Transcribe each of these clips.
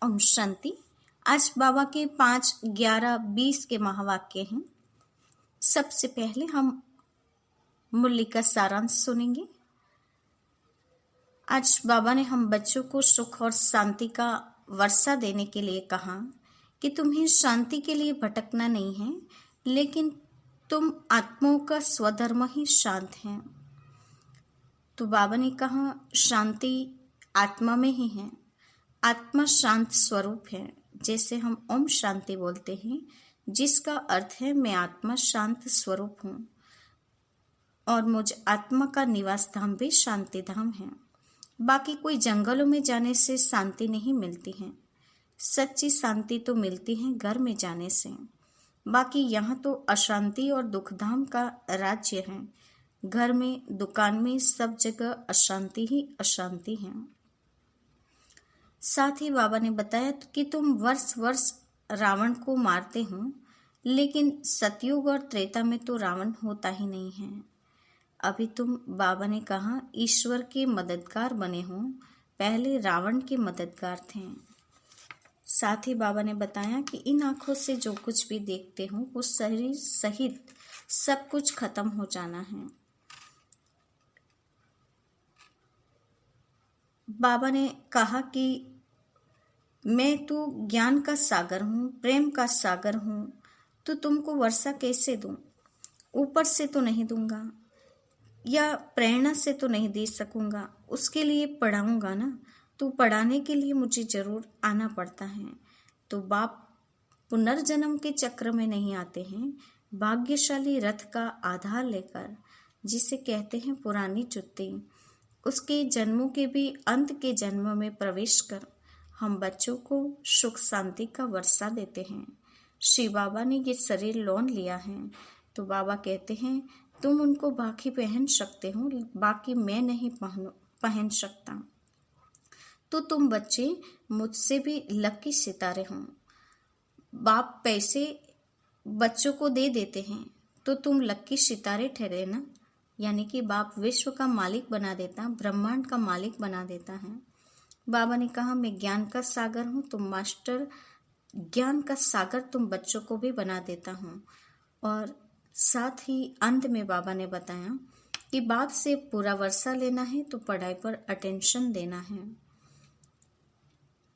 ओम शांति। आज बाबा के 5, 11, 20 के महावाक्य हैं। सबसे पहले हम मुरली का सारांश सुनेंगे। आज बाबा ने हम बच्चों को सुख और शांति का वर्षा देने के लिए कहा कि तुम्हें शांति के लिए भटकना नहीं है, लेकिन तुम आत्माओं का स्वधर्म ही शांत है। तो बाबा ने कहा शांति आत्मा में ही है। आत्मा शांत स्वरूप है। जैसे हम ओम शांति बोलते हैं, जिसका अर्थ है मैं आत्मा शांत स्वरूप हूँ और मुझ आत्मा का निवास धाम भी शांति धाम है। बाकी कोई जंगलों में जाने से शांति नहीं मिलती है। सच्ची शांति तो मिलती है घर में जाने से। बाकी यहाँ तो अशांति और दुख धाम का राज्य है। घर में, दुकान में, सब जगह अशांति ही अशांति है। साथ ही बाबा ने बताया कि तुम वर्ष वर्ष रावण को मारते हो, लेकिन सतयुग और त्रेता में तो रावण होता ही नहीं है। अभी तुम, बाबा ने कहा, ईश्वर के मददगार बने हो, पहले रावण के मददगार थे। साथ ही बाबा ने बताया कि इन आंखों से जो कुछ भी देखते हो वो शरीर सहित सब कुछ खत्म हो जाना है। बाबा ने कहा कि मैं तो ज्ञान का सागर हूँ, प्रेम का सागर हूँ, तो तुमको वर्षा कैसे दूँ? ऊपर से तो नहीं दूंगा या प्रेरणा से तो नहीं दे सकूंगा, उसके लिए पढ़ाऊंगा ना। तो पढ़ाने के लिए मुझे जरूर आना पड़ता है। तो बाप पुनर्जन्म के चक्र में नहीं आते हैं, भाग्यशाली रथ का आधार लेकर, जिसे कहते हैं पुरानी जुत्ती, उसके जन्मों के भी अंत के जन्म में प्रवेश कर हम बच्चों को सुख शांति का वर्षा देते हैं। श्री बाबा ने ये शरीर लोन लिया है, तो बाबा कहते हैं तुम उनको बाकी पहन सकते हो, बाकी मैं नहीं पहन सकता। तो तुम बच्चे मुझसे भी लकी सितारे हो। बाप पैसे बच्चों को दे देते हैं, तो तुम लकी सितारे ठहरे ना। यानी कि बाप विश्व का मालिक बना देता, ब्रह्मांड का मालिक बना देता है। बाबा ने कहा मैं ज्ञान का सागर हूँ, तुम मास्टर, ज्ञान का सागर तुम बच्चों को भी बना देता हूँ। और साथ ही अंत में बाबा ने बताया कि बाप से पूरा वर्षा लेना है तो पढ़ाई पर अटेंशन देना है।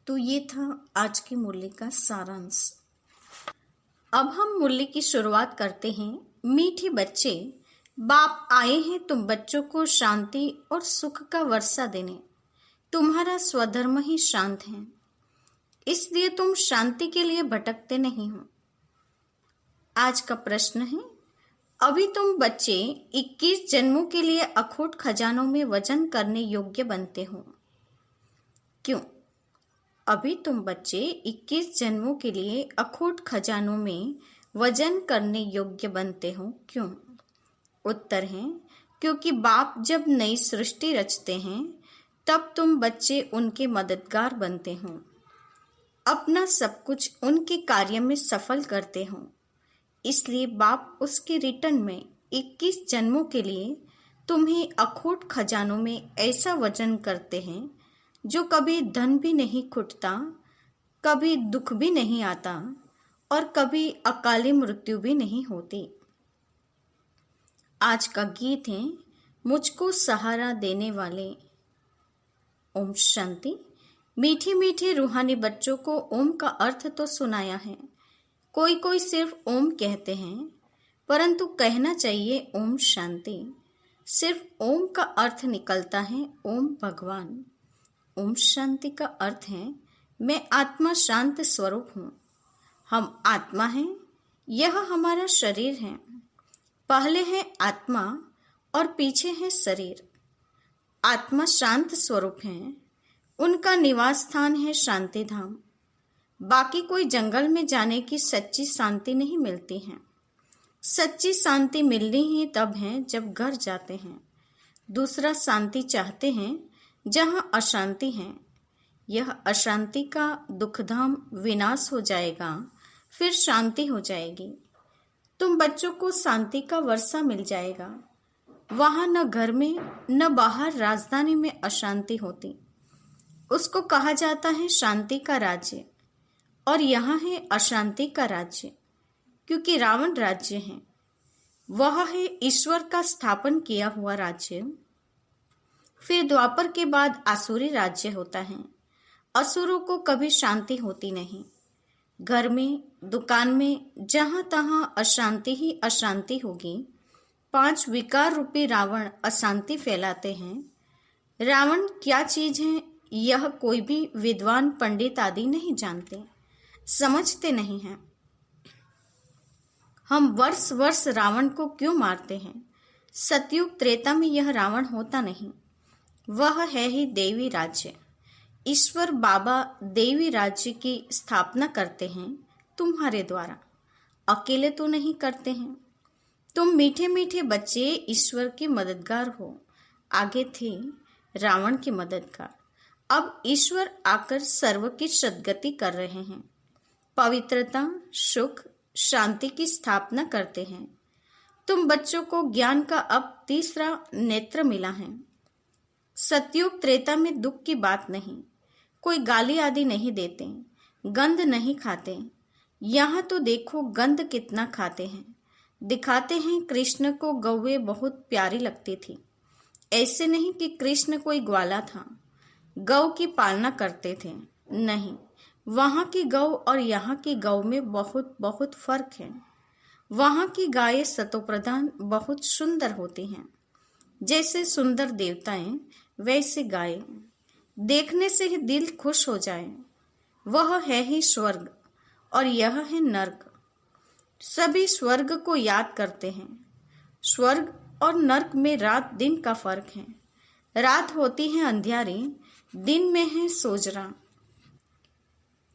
तो ये था आज की मुरली का सारांश। अब हम मुरली की शुरुआत करते हैं। मीठे बच्चे, बाप आए हैं तुम बच्चों को शांति और सुख का वर्षा देने। तुम्हारा स्वधर्म ही शांत है, इसलिए तुम शांति के लिए भटकते नहीं हो। आज का प्रश्न है, अभी तुम बच्चे 21 जन्मों के लिए अखोट खजानों में वजन करने योग्य बनते हो। क्यों? अभी तुम बच्चे 21 जन्मों के लिए अखोट खजानों में वजन करने योग्य बनते हो। क्यों? उत्तर है, क्योंकि बाप जब नई सृष्टि रचते हैं तब तुम बच्चे उनके मददगार बनते हो, अपना सब कुछ उनके कार्य में सफल करते हो। इसलिए बाप उसके रिटर्न में 21 जन्मों के लिए तुम्हें अखोट खजानों में ऐसा वजन करते हैं जो कभी धन भी नहीं खुटता, कभी दुख भी नहीं आता और कभी अकाली मृत्यु भी नहीं होती। आज का गीत है मुझको सहारा देने वाले। ओम शांति। मीठे मीठे रूहानी बच्चों को ओम का अर्थ तो सुनाया है। कोई कोई सिर्फ ओम कहते हैं, परंतु कहना चाहिए ओम शांति। सिर्फ ओम का अर्थ निकलता है ओम भगवान। ओम शांति का अर्थ है मैं आत्मा शांत स्वरूप हूँ। हम आत्मा हैं, यह हमारा शरीर है। पहले है आत्मा और पीछे है शरीर। आत्मा शांत स्वरूप है, उनका निवास स्थान है शांति धाम। बाकी कोई जंगल में जाने की सच्ची शांति नहीं मिलती है। सच्ची शांति मिलनी ही तब है जब घर जाते हैं। दूसरा शांति चाहते हैं जहाँ अशांति है। यह अशांति का दुखधाम विनाश हो जाएगा, फिर शांति हो जाएगी। तुम बच्चों को शांति का वर्षा मिल जाएगा। वहां न घर में न बाहर राजधानी में अशांति होती। उसको कहा जाता है शांति का राज्य, और यहाँ है अशांति का राज्य, क्योंकि रावण राज्य है वह है ईश्वर का स्थापन किया हुआ राज्य। फिर द्वापर के बाद आसुरी राज्य होता है। असुरों को कभी शांति होती नहीं। घर में, दुकान में, जहां तहां अशांति ही अशांति होगी। 5 विकार रूपी रावण अशांति फैलाते हैं। रावण क्या चीज है यह कोई भी विद्वान पंडित आदि नहीं जानते, समझते नहीं हैं। हम वर्ष वर्ष रावण को क्यों मारते हैं? सतयुग त्रेता में यह रावण होता नहीं, वह है ही देवी राज्य। ईश्वर बाबा देवी राज्य की स्थापना करते हैं तुम्हारे द्वारा, अकेले तो नहीं करते हैं। तुम मीठे मीठे बच्चे ईश्वर के मददगार हो। आगे थे रावण के मददगार, अब ईश्वर आकर सर्व की सद्गति कर रहे हैं। पवित्रता, सुख, शांति की स्थापना करते हैं। तुम बच्चों को ज्ञान का अब तीसरा नेत्र मिला है। सतयुग त्रेता में दुख की बात नहीं, कोई गाली आदि नहीं देते, गंध नहीं खाते। यहाँ तो देखो गंध कितना खाते हैं। दिखाते हैं कृष्ण को गौवे बहुत प्यारी लगती थी। ऐसे नहीं कि कृष्ण कोई ग्वाला था, गौ की पालना करते थे, नहीं। वहाँ की गौ और यहाँ की गौ में बहुत बहुत फर्क है। वहाँ की गायें सतोप्रधान बहुत सुंदर होती हैं, जैसे सुंदर देवताएं वैसे गायें। देखने से ही दिल खुश हो जाए। वह है ही स्वर्ग और यह है नर्क। सभी स्वर्ग को याद करते हैं। स्वर्ग और नर्क में रात दिन का फर्क है। रात होती है अंधियारी, दिन में है सोजरा।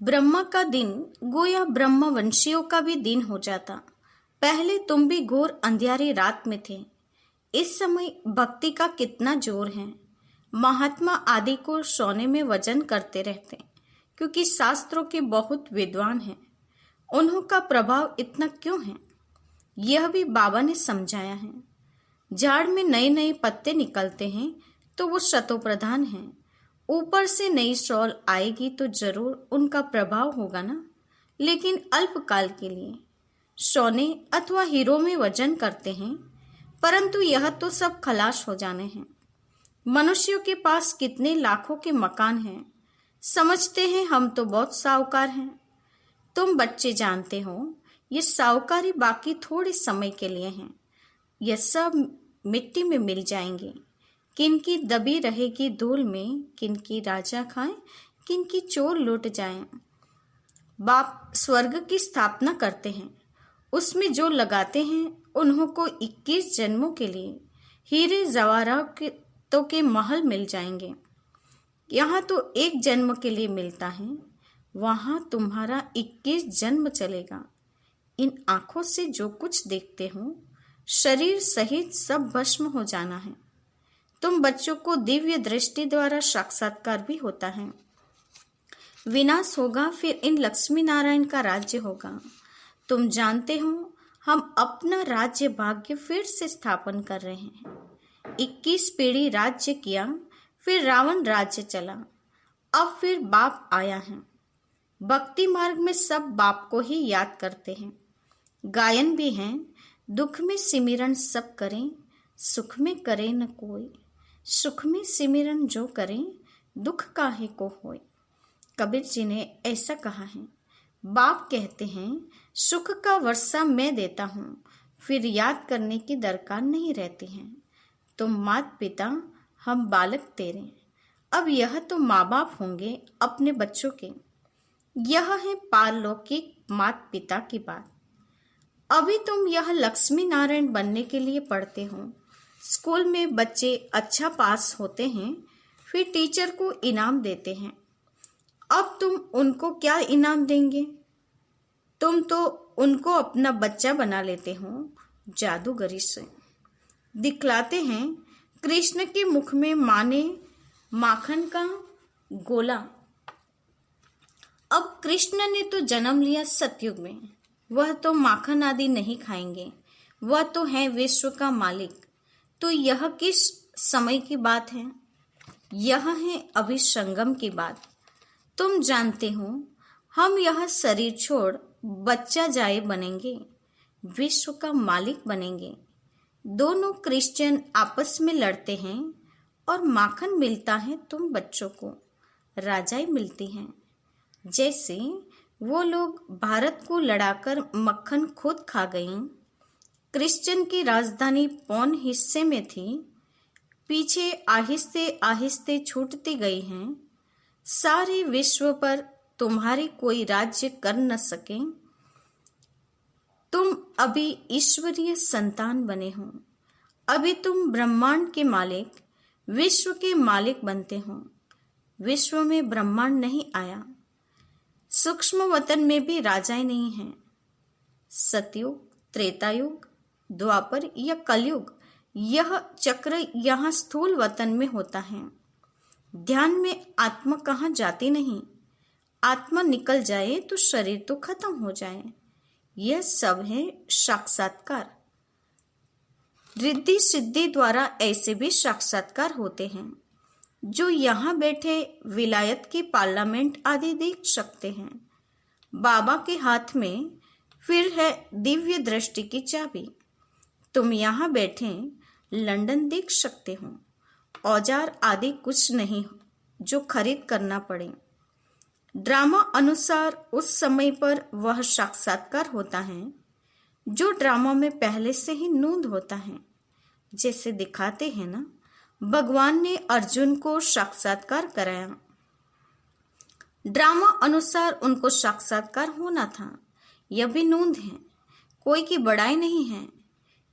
ब्रह्मा का दिन गोया ब्रह्मवंशियों का भी दिन हो जाता। पहले तुम भी घोर अंधियारी रात में थे। इस समय भक्ति का कितना जोर है। महात्मा आदि को सोने में वजन करते रहते, क्योंकि शास्त्रों के बहुत विद्वान हैं। उन्हों का प्रभाव इतना क्यों है यह भी बाबा ने समझाया है। झाड़ में नए नए पत्ते निकलते हैं तो वो शतोप्रधान हैं। ऊपर से नई शॉल आएगी तो जरूर उनका प्रभाव होगा ना, लेकिन अल्पकाल के लिए। सोने अथवा हीरो में वजन करते हैं, परंतु यह तो सब खलास हो जाने हैं। मनुष्यों के पास कितने लाखों के मकान हैं, समझते हैं हम तो बहुत साहूकार हैं। तुम बच्चे जानते हो ये साहूकारी बाकी थोड़े समय के लिए हैं। यह सब मिट्टी में मिल जाएंगे। किनकी दबी रहेगी धूल में, किनकी राजा खाएं, किनकी चोर लूट जाएं। बाप स्वर्ग की स्थापना करते हैं, उसमें जो लगाते हैं उन्हों को 21 जन्मों के लिए हीरे जवाहरातों के महल मिल जाएंगे। यहाँ तो 1 जन्म के लिए मिलता है, वहां तुम्हारा 21 जन्म चलेगा। इन आंखों से जो कुछ देखते हो शरीर सहित सब भस्म हो जाना है। तुम बच्चों को दिव्य दृष्टि द्वारा साक्षात्कार भी होता है। विनाश होगा, फिर इन लक्ष्मी नारायण का राज्य होगा। तुम जानते हो हम अपना राज्य भाग्य फिर से स्थापन कर रहे हैं। 21 पीढ़ी राज्य किया, फिर रावण राज्य चला, अब फिर बाप आया है। भक्ति मार्ग में सब बाप को ही याद करते हैं। गायन भी हैं, दुख में सिमरन सब करें, सुख में करे न कोई। सुख में सिमरन जो करें, दुख काहे को होए। कबीर जी ने ऐसा कहा है। बाप कहते हैं सुख का वर्षा मैं देता हूँ, फिर याद करने की दरकार नहीं रहती है। तुम माता पिता, हम बालक तेरे। अब यह तो माँ बाप होंगे अपने बच्चों के। यह है पारलौकिक माता पिता की बात। अभी तुम यह लक्ष्मी नारायण बनने के लिए पढ़ते हो। स्कूल में बच्चे अच्छा पास होते हैं, फिर टीचर को इनाम देते हैं। अब तुम उनको क्या इनाम देंगे? तुम तो उनको अपना बच्चा बना लेते हो जादूगरी से। दिखलाते हैं कृष्ण के मुख में माने माखन का गोला। अब कृष्ण ने तो जन्म लिया सतयुग में, वह तो माखन आदि नहीं खाएंगे, वह तो है विश्व का मालिक। तो यह किस समय की बात है? यह है अभी संगम की बात। तुम जानते हो हम यह शरीर छोड़ बच्चा जाए बनेंगे, विश्व का मालिक बनेंगे। दोनों क्रिश्चियन आपस में लड़ते हैं और माखन मिलता है तुम बच्चों को, राजाई मिलती है। जैसे वो लोग भारत को लड़ाकर मक्खन खुद खा गईं। क्रिश्चियन की राजधानी पौन हिस्से में थी, पीछे आहिस्ते आहिस्ते छूटती गई हैं। सारे विश्व पर तुम्हारी कोई राज्य कर न सके। तुम अभी ईश्वरीय संतान बने हो। अभी तुम ब्रह्मांड के मालिक, विश्व के मालिक बनते हो। विश्व में ब्रह्मांड नहीं आया। सूक्ष्म वतन में भी राजाएं नहीं हैं। सतयुग, त्रेतायुग, द्वापर या कलयुग, यह चक्र यहाँ स्थूल वतन में होता है। ध्यान में आत्मा कहाँ जाती नहीं। आत्मा निकल जाए तो शरीर तो खत्म हो जाए। यह सब है साक्षात्कार। रिद्धि सिद्धि द्वारा ऐसे भी साक्षात्कार होते हैं जो यहाँ बैठे विलायत की पार्लियामेंट आदि देख सकते हैं। बाबा के हाथ में फिर है दिव्य दृष्टि की चाबी। तुम यहाँ बैठे लंदन देख सकते हो। औजार आदि कुछ नहीं जो खरीद करना पड़े। ड्रामा अनुसार उस समय पर वह साक्षात्कार होता है जो ड्रामा में पहले से ही नोंद होता है। जैसे दिखाते हैं ना, भगवान ने अर्जुन को साक्षात्कार कराया। ड्रामा अनुसार उनको साक्षात्कार होना था। यह भी नोंद है, कोई की बड़ाई नहीं है।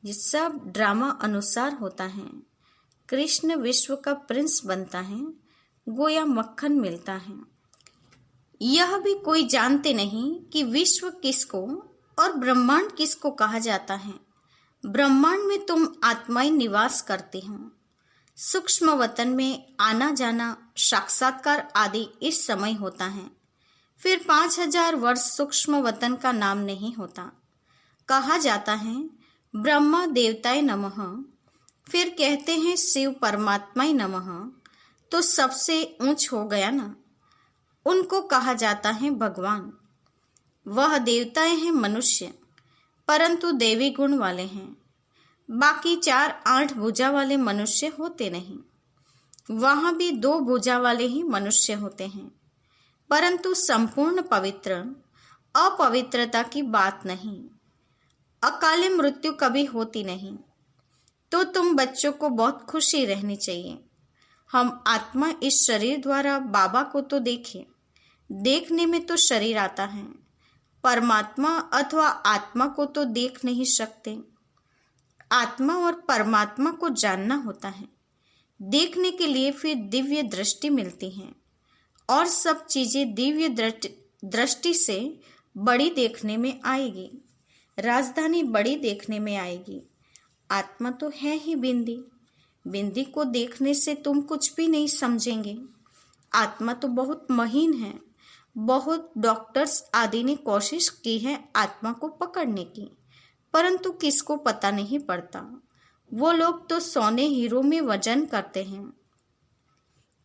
ये सब ड्रामा अनुसार होता है। कृष्ण विश्व का प्रिंस बनता है, गोया मक्खन मिलता है। यह भी कोई जानते नहीं कि विश्व किसको और ब्रह्मांड किसको कहा जाता है। ब्रह्मांड में तुम आत्माएं निवास करती हो। सूक्ष्म वतन में आना जाना, साक्षात्कार आदि इस समय होता है। फिर 5000 वर्ष सूक्ष्म वतन का नाम नहीं होता। कहा जाता है ब्रह्मा देवताय नमः, फिर कहते हैं शिव परमात्माय नमः, तो सबसे ऊंच हो गया ना। उनको कहा जाता है भगवान। वह देवताएं हैं मनुष्य, परंतु देवी गुण वाले हैं। बाकी 4-8 भुजा वाले मनुष्य होते नहीं। वहां भी 2 भुजा वाले ही मनुष्य होते हैं, परंतु संपूर्ण पवित्र। अपवित्रता की बात नहीं। अकाले मृत्यु कभी होती नहीं। तो तुम बच्चों को बहुत खुशी रहनी चाहिए। हम आत्मा इस शरीर द्वारा बाबा को तो देखें। देखने में तो शरीर आता है, परमात्मा अथवा आत्मा को तो देख नहीं सकते। आत्मा और परमात्मा को जानना होता है। देखने के लिए फिर दिव्य दृष्टि मिलती है और सब चीजें दिव्य दृष्टि से बड़ी देखने में आएगी। राजधानी बड़ी देखने में आएगी। आत्मा तो है ही बिंदी। बिंदी को देखने से तुम कुछ भी नहीं समझेंगे। आत्मा तो बहुत महीन है। बहुत डॉक्टर्स आदि ने कोशिश की है आत्मा को पकड़ने की, परंतु किसको पता नहीं पड़ता। वो लोग तो सोने हीरो में वजन करते हैं।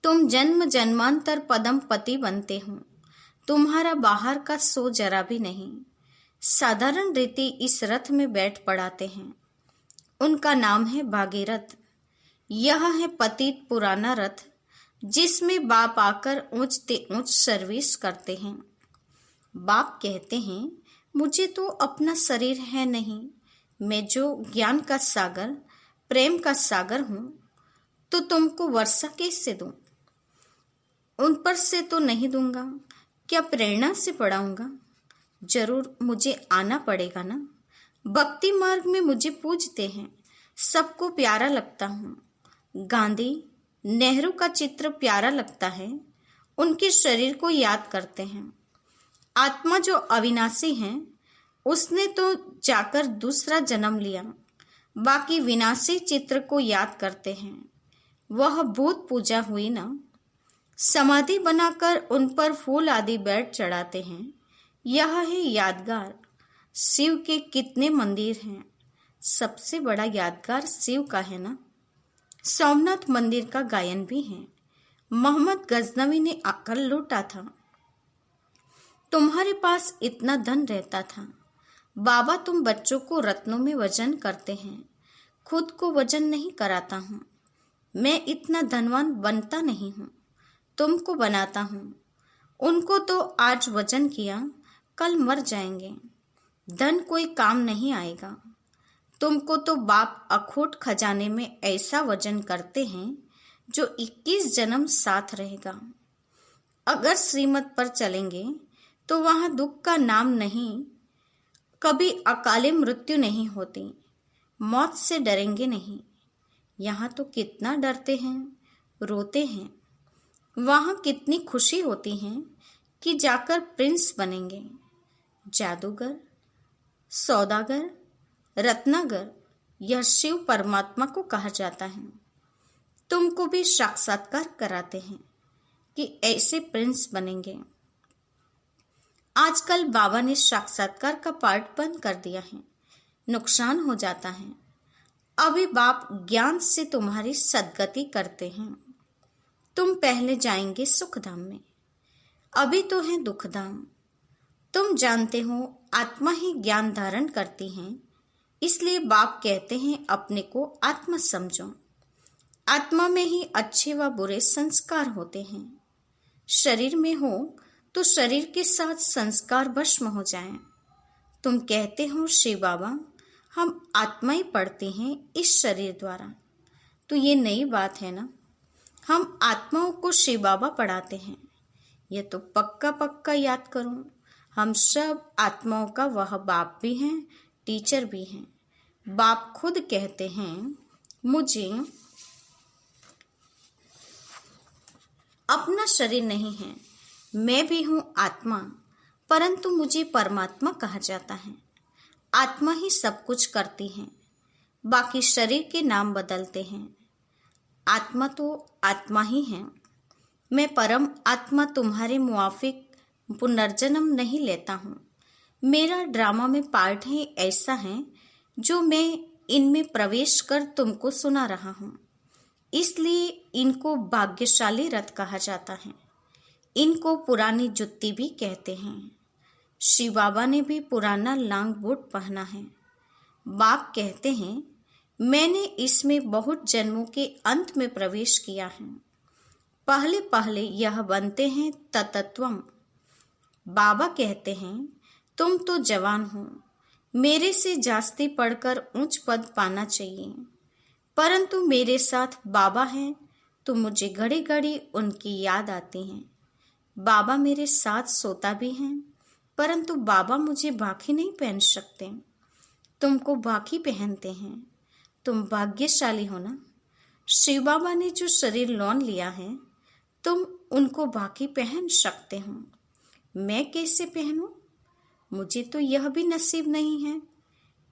तुम जन्म जन्मांतर पदम पति बनते हो। तुम्हारा बाहर का सो जरा भी नहीं। साधारण रीति इस रथ में बैठ पड़ाते हैं। उनका नाम है भागीरथ। यह है पतित पुराना रथ जिसमें बाप आकर ऊंचते ऊंच सर्विस करते हैं। बाप कहते हैं मुझे तो अपना शरीर है नहीं। मैं जो ज्ञान का सागर, प्रेम का सागर हूं, तो तुमको वर्षा कैसे दूं? उन पर से तो नहीं दूंगा। क्या प्रेरणा से पढ़ाऊंगा? जरूर मुझे आना पड़ेगा ना। भक्ति मार्ग में मुझे पूजते हैं, सबको प्यारा लगता हूँ। गांधी, नेहरू का चित्र प्यारा लगता है। उनके शरीर को याद करते हैं। आत्मा जो अविनाशी है उसने तो जाकर दूसरा जन्म लिया। बाकी विनाशी चित्र को याद करते हैं। वह भूत पूजा हुई ना। समाधि बनाकर उन पर फूल आदि बैठ चढ़ाते हैं। यह है यादगार। शिव के कितने मंदिर हैं। सबसे बड़ा यादगार शिव का है ना। सोमनाथ मंदिर का गायन भी है। मोहम्मद गजनवी ने आकर लूटा था। तुम्हारे पास इतना धन रहता था। बाबा, तुम बच्चों को रत्नों में वजन करते हैं, खुद को वजन नहीं कराता हूँ। मैं इतना धनवान बनता नहीं हूँ, तुमको बनाता हूँ। उनको तो आज वजन किया, कल मर जाएंगे। धन कोई काम नहीं आएगा। तुमको तो बाप अखोट खजाने में ऐसा वजन करते हैं जो 21 जन्म साथ रहेगा। अगर श्रीमत पर चलेंगे तो वहां दुख का नाम नहीं, कभी अकाले मृत्यु नहीं होती। मौत से डरेंगे नहीं। यहाँ तो कितना डरते हैं, रोते हैं। वहां कितनी खुशी होती है कि जाकर प्रिंस बनेंगे। जादूगर, सौदागर, रत्नागर, यह शिव परमात्मा को कहा जाता है। तुमको भी साक्षात्कार कराते हैं कि ऐसे प्रिंस बनेंगे। आजकल बाबा ने साक्षात्कार का पार्ट बंद कर दिया है, नुकसान हो जाता है। अभी बाप ज्ञान से तुम्हारी सद्गति करते हैं। तुम पहले जाएंगे सुखधाम में, अभी तो है दुखधाम। तुम जानते हो आत्मा ही ज्ञान धारण करती है, इसलिए बाप कहते हैं अपने को आत्मा समझो। आत्मा में ही अच्छे व बुरे संस्कार होते हैं। शरीर में हो तो शरीर के साथ संस्कार भस्म हो जाएं। तुम कहते हो शिव बाबा हम आत्मा ही पढ़ते हैं इस शरीर द्वारा, तो ये नई बात है ना। हम आत्माओं को शिव बाबा पढ़ाते हैं, ये तो पक्का पक्का याद करो। हम सब आत्माओं का वह बाप भी हैं, टीचर भी हैं। बाप खुद कहते हैं मुझे अपना शरीर नहीं है, मैं भी हूँ आत्मा, परंतु मुझे परमात्मा कहा जाता है। आत्मा ही सब कुछ करती है, बाकी शरीर के नाम बदलते हैं। आत्मा तो आत्मा ही है। मैं परम आत्मा तुम्हारे मुआफिक पुनर्जन्म नहीं लेता हूँ। मेरा ड्रामा में पार्ट ही ऐसा है जो मैं इनमें प्रवेश कर तुमको सुना रहा हूँ। इसलिए इनको भाग्यशाली रथ कहा जाता है। इनको पुरानी जुत्ती भी कहते हैं। शिव बाबा ने भी पुराना लांग बूट पहना है। बाप कहते हैं मैंने इसमें बहुत जन्मों के अंत में प्रवेश किया है। पहले पहले यह बनते हैं तत्त्वम। बाबा कहते हैं तुम तो जवान हो, मेरे से जास्ती पढ़कर उच्च पद पाना चाहिए, परंतु मेरे साथ बाबा हैं तो मुझे घड़ी घड़ी उनकी याद आती है। बाबा मेरे साथ सोता भी हैं, परंतु बाबा मुझे बाकी नहीं पहन सकते। तुमको बाकी पहनते हैं। तुम भाग्यशाली हो ना। शिव बाबा ने जो शरीर लोन लिया है, तुम उनको बाकी पहन सकते हो। मैं कैसे पहनूं? मुझे तो यह भी नसीब नहीं है।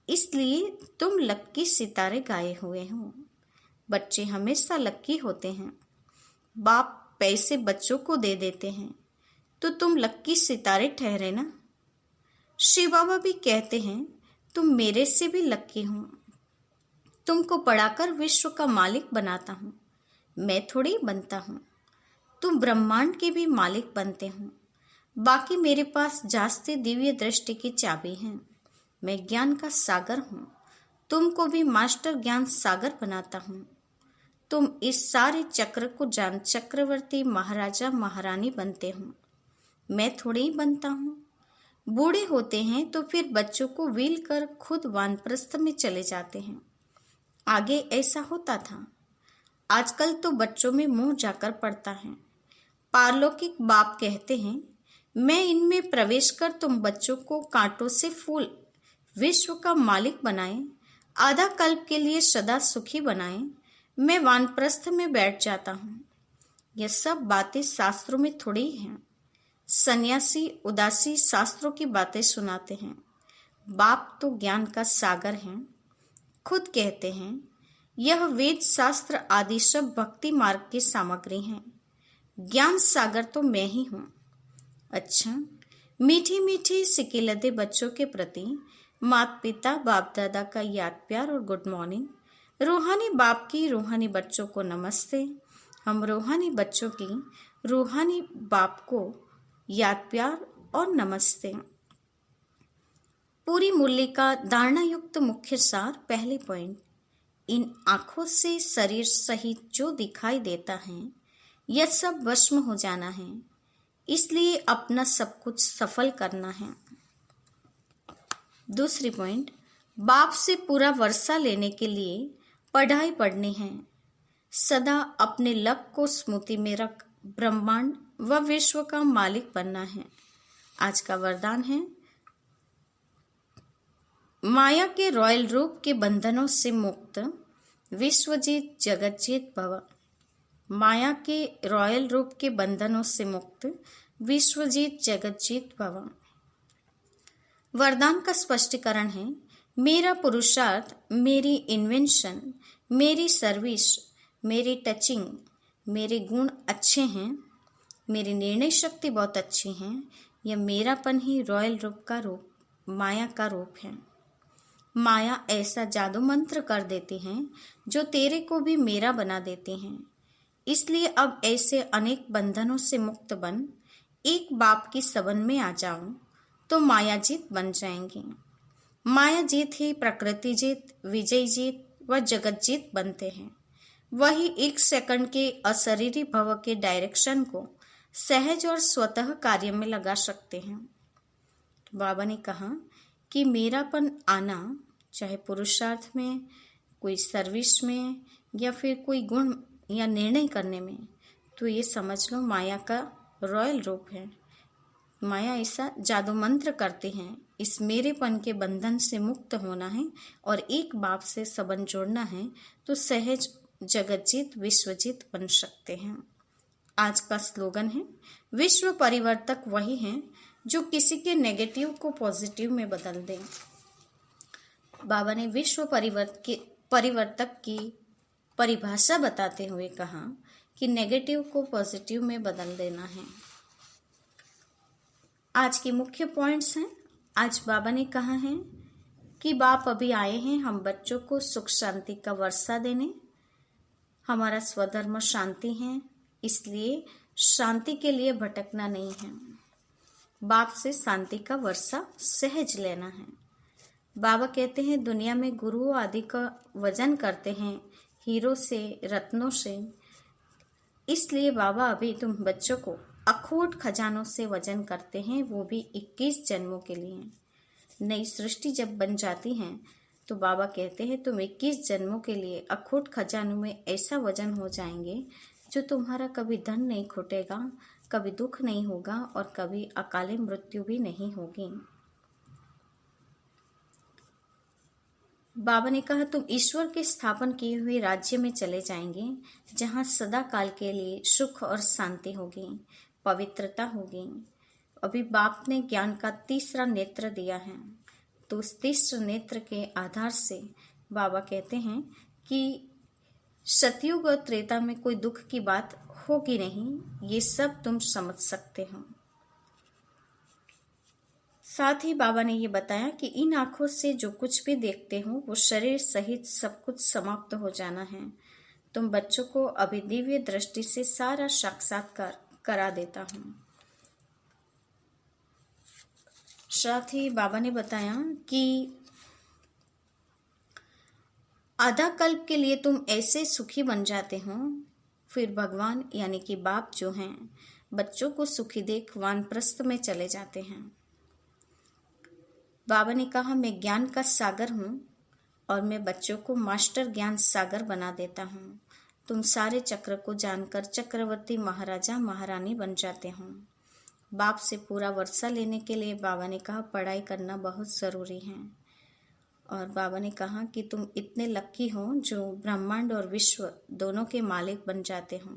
इसलिए तुम लक्की सितारे गाए हुए हो। बच्चे हमेशा लक्की होते हैं। बाप पैसे बच्चों को दे देते हैं, तो तुम लक्की सितारे ठहरे ना। शिव बाबा भी कहते हैं तुम मेरे से भी लक्की हो। तुमको पढ़ाकर विश्व का मालिक बनाता हूँ। मैं थोड़ी बनता हूँ, तुम ब्रह्मांड के भी मालिक बनते हो। बाकी मेरे पास जास्ती दिव्य दृष्टि की चाबी है। मैं ज्ञान का सागर हूँ। तुमको भी मास्टर ज्ञान सागर बनाता हूँ। तुम इस सारे चक्र को जान चक्रवर्ती महाराजा महारानी बनते हो। मैं थोड़ी ही बनता हूँ। बूढ़े होते हैं तो फिर बच्चों को व्हील कर खुद वानप्रस्थ में चले जाते हैं। आगे ऐसा होता था। आजकल तो बच्चों में मुंह जाकर पड़ता है। पारलौकिक बाप कहते हैं मैं इनमें प्रवेश कर तुम बच्चों को कांटों से फूल विश्व का मालिक बनाए, आधा कल्प के लिए सदा सुखी बनाए। मैं वानप्रस्थ में बैठ जाता हूँ। यह सब बातें शास्त्रों में थोड़ी हैं। सन्यासी उदासी शास्त्रों की बातें सुनाते हैं। बाप तो ज्ञान का सागर हैं। खुद कहते हैं यह वेद शास्त्र आदि सब भक्ति मार्ग की सामग्री हैं। ज्ञान सागर तो मैं ही हूँ। अच्छा, मीठी मीठी सिकिलते बच्चों के प्रति माता पिता बाप दादा का याद प्यार और गुड मॉर्निंग। रूहानी बाप की रूहानी बच्चों को नमस्ते। हम रूहानी बच्चों की रूहानी बाप को याद प्यार और नमस्ते। पूरी मूल्य का धारणा युक्त मुख्य सार। पहले पॉइंट, इन आंखों से शरीर सहित जो दिखाई देता है यह सब भस्म हो जाना है, इसलिए अपना सब कुछ सफल करना है। दूसरी पॉइंट, बाप से पूरा वर्षा लेने के लिए पढ़ाई पढ़नी है। सदा अपने लक्ष्य को स्मृति में रख ब्रह्मांड व विश्व का मालिक बनना है। आज का वरदान है, माया के रॉयल रूप के बंधनों से मुक्त विश्वजीत जगतजीत भव। माया के रॉयल रूप के बंधनों से मुक्त विश्वजीत जगतजीत भव। वरदान का स्पष्टीकरण है, मेरा पुरुषार्थ, मेरी इन्वेंशन, मेरी सर्विस, मेरी टचिंग, मेरे गुण अच्छे हैं, मेरी निर्णय शक्ति बहुत अच्छी है। यह मेरापन ही रॉयल रूप का रूप, माया का रूप है। माया ऐसा जादू मंत्र कर देती हैं जो तेरे को भी मेरा बना देती हैं। इसलिए अब ऐसे अनेक बंधनों से मुक्त बन एक बाप की सबन में आ जाओ तो माया जीत बन जाएंगी। माया जीत ही प्रकृति जीत, विजय जीत व जगत जीत बनते हैं। वही एक सेकंड के अशरीरी भव के डायरेक्शन को सहज और स्वतः कार्य में लगा सकते हैं। बाबा ने कहा कि मेरापन आना, चाहे पुरुषार्थ में, कोई सर्विस में या फिर कोई गुण या निर्णय करने में, तो ये समझ लो माया का रॉयल रूप है। माया ऐसा जादू मंत्र करते हैं। इस मेरेपन के बंधन से मुक्त होना है और एक बाप से संबंध जोड़ना है तो सहज जगतजीत विश्वजीत बन सकते हैं। आज का स्लोगन है, विश्व परिवर्तक वही है जो किसी के नेगेटिव को पॉजिटिव में बदल दे। बाबा ने विश्व परिवर्तक की परिभाषा बताते हुए कहा कि नेगेटिव को पॉजिटिव में बदल देना है। आज के मुख्य पॉइंट्स हैं। आज बाबा ने कहा है कि बाप अभी आए हैं हम बच्चों को सुख शांति का वर्षा देने। हमारा स्वधर्म शांति है, इसलिए शांति के लिए भटकना नहीं है। बाप से शांति का वर्षा सहज लेना है। बाबा कहते हैं दुनिया में गुरु आदि का वजन करते हैं हीरो से, रत्नों से। इसलिए बाबा अभी तुम बच्चों को अखोट खजानों से वजन करते हैं, वो भी 21 जन्मों के लिए। नई सृष्टि जब बन जाती है तो बाबा कहते हैं तुम 21 जन्मों के लिए अखोट खजानों में ऐसा वजन हो जाएंगे जो तुम्हारा कभी धन नहीं खुटेगा, कभी दुख नहीं होगा और कभी अकाले मृत्यु भी नहीं होगी। बाबा ने कहा तुम ईश्वर के स्थापन किए हुए राज्य में चले जाएंगे जहां सदा काल के लिए सुख और शांति होगी, पवित्रता होगी। अभी बाप ने ज्ञान का तीसरा नेत्र दिया है, तो उस तीसरे नेत्र के आधार से बाबा कहते हैं कि सतयुग और त्रेता में कोई दुख की बात होगी नहीं, ये सब तुम समझ सकते हो। साथ ही बाबा ने ये बताया कि इन आंखों से जो कुछ भी देखते हो वो शरीर सहित सब कुछ समाप्त हो जाना है। तुम बच्चों को अभी दिव्य दृष्टि से सारा साक्षात्कार करा देता हूँ। साथ ही बाबा ने बताया कि आधा कल्प के लिए तुम ऐसे सुखी बन जाते हो, फिर भगवान यानी कि बाप जो हैं बच्चों को सुखी देख वानप्रस्थ में चले जाते हैं। बाबा ने कहा मैं ज्ञान का सागर हूँ और मैं बच्चों को मास्टर ज्ञान सागर बना देता हूँ। तुम सारे चक्र को जानकर चक्रवर्ती महाराजा महारानी बन जाते हो। बाप से पूरा वर्षा लेने के लिए बाबा ने कहा पढ़ाई करना बहुत ज़रूरी है। और बाबा ने कहा कि तुम इतने लक्की हो जो ब्रह्मांड और विश्व दोनों के मालिक बन जाते हो।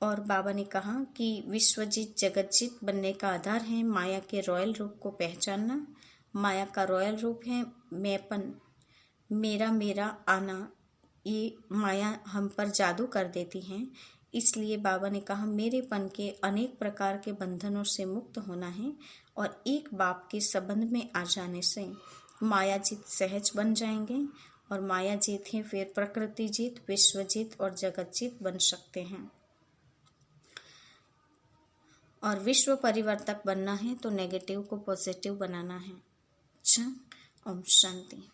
और बाबा ने कहा कि विश्वजीत जगतजीत बनने का आधार है माया के रॉयल रूप को पहचानना। माया का रॉयल रूप है मैंपन, मेरा मेरा आना। ये माया हम पर जादू कर देती है। इसलिए बाबा ने कहा मेरेपन के अनेक प्रकार के बंधनों से मुक्त होना है और एक बाप के संबंध में आ जाने से मायाजीत सहज बन जाएंगे और माया जीत ही फिर प्रकृति जीत, विश्व जीत और जगत जीत बन सकते हैं। और विश्व परिवर्तक बनना है तो नेगेटिव को पॉजिटिव बनाना है। अच्छा, ओम शांति।